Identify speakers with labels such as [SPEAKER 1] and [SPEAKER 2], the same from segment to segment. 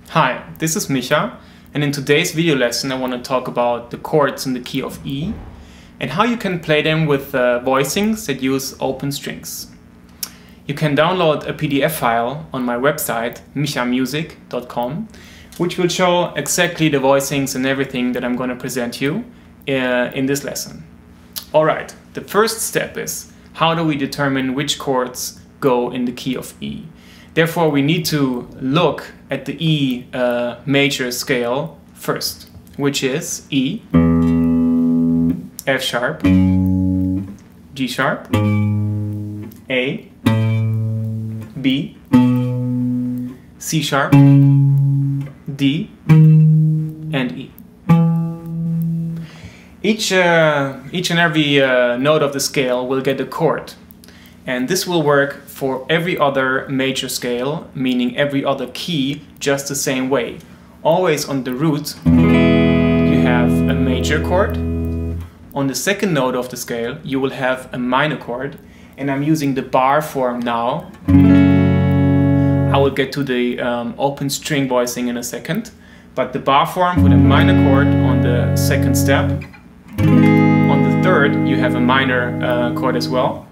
[SPEAKER 1] Hi, this is Micha, and in today's video lesson I want to talk about the chords in the key of E and how you can play them with voicings that use open strings. You can download a PDF file on my website michamusic.com, which will show exactly the voicings and everything that I'm going to present you in this lesson. Alright, the first step is how do we determine which chords go in the key of E? Therefore, we need to look at the E major scale first, which is E, F sharp, G sharp, A, B, C sharp, D, and E. Each and every note of the scale will get a chord. And this will work for every other major scale, meaning every other key, just the same way. Always on the root, you have a major chord. On the second note of the scale, you will have a minor chord. And I'm using the bar form now. I will get to the open string voicing in a second. But the bar form with a minor chord on the second step. On the third, you have a minor chord as well.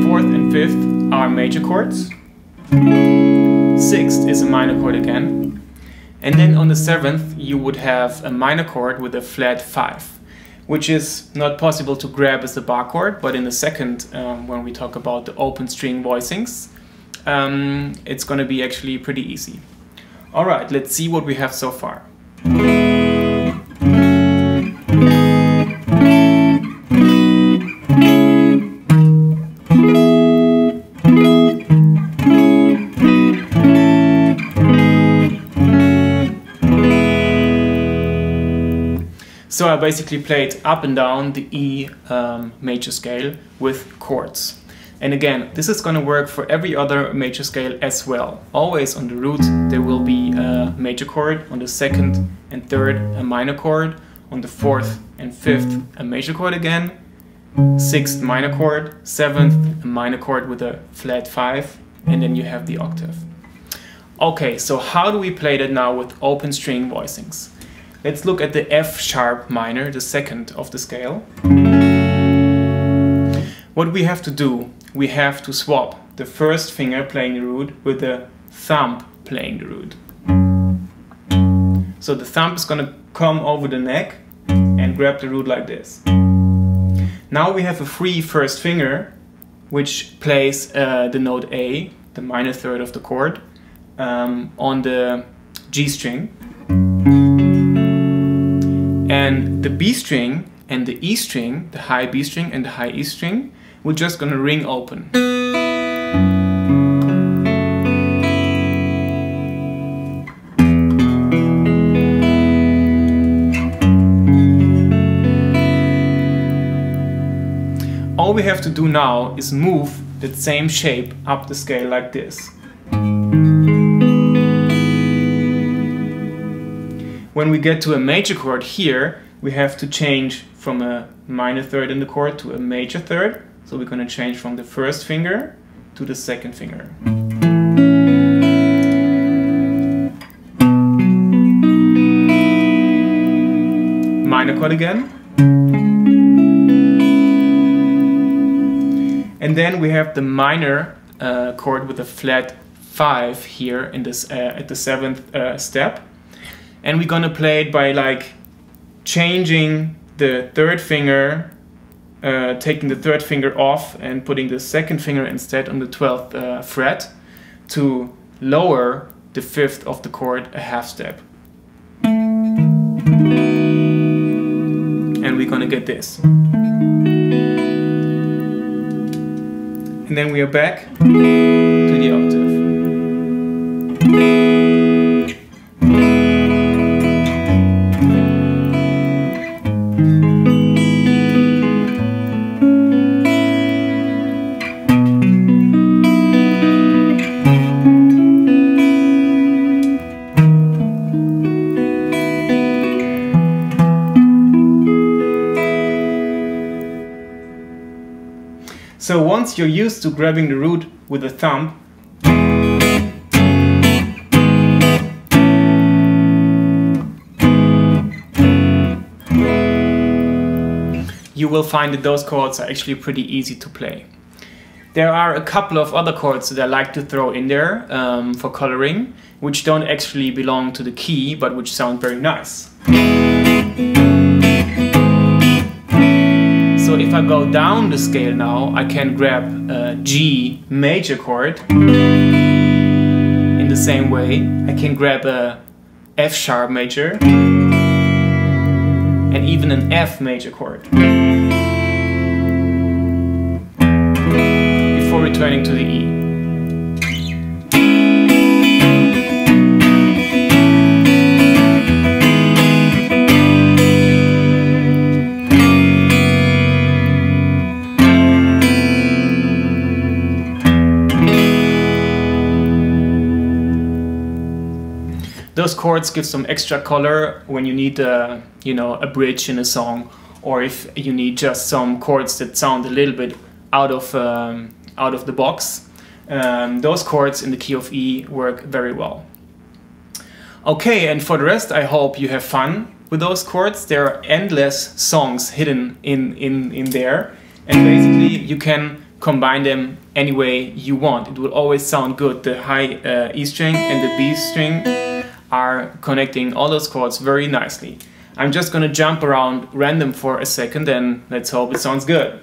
[SPEAKER 1] Fourth and fifth are major chords. Sixth is a minor chord again. And then on the seventh you would have a minor chord with a flat 5, which is not possible to grab as a bar chord, but in the second, when we talk about the open string voicings, it's going to be actually pretty easy. Alright, let's see what we have so far. So I basically played up and down the E major scale with chords. And again, this is going to work for every other major scale as well. Always on the root there will be a major chord, on the second and third a minor chord, on the fourth and fifth a major chord again, sixth minor chord, seventh a minor chord with a flat 5, and then you have the octave. Okay, so how do we play that now with open string voicings? Let's look at the F sharp minor, the second of the scale. What we have to do, we have to swap the first finger playing the root with the thumb playing the root. So the thumb is going to come over the neck and grab the root like this. Now we have a free first finger which plays the note A, the minor third of the chord, on the G string. And the B string and the E string, the high B string and the high E string, we're just going to ring open. All we have to do now is move that same shape up the scale like this. When we get to a major chord here, we have to change from a minor third in the chord to a major third. So we're going to change from the first finger to the second finger. Minor chord again. And then we have the minor chord with a flat 5 here in this, at the 7th step. And we're gonna play it by like changing the third finger, taking the third finger off and putting the second finger instead on the 12th fret to lower the 5th of the chord a half step. And we're gonna get this. And then we are back to the octave. once you're used to grabbing the root with the thumb, you will find that those chords are actually pretty easy to play. There are a couple of other chords that I like to throw in there for coloring, which don't actually belong to the key, but which sound very nice. So if I go down the scale now, I can grab a G major chord in the same way. I can grab a F sharp major and even an F major chord before returning to the E. Those chords give some extra color when you need a bridge in a song, or if you need just some chords that sound a little bit out of the box. Those chords in the key of E work very well. Okay, and for the rest, I hope you have fun with those chords. There are endless songs hidden in there, and basically you can combine them any way you want. It will always sound good. The high E string and the B string are connecting all those chords very nicely. I'm just gonna jump around random for a second and let's hope it sounds good.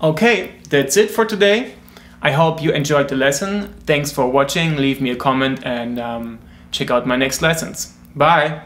[SPEAKER 1] Okay, that's it for today. I hope you enjoyed the lesson. Thanks for watching. Leave me a comment and check out my next lessons. Bye!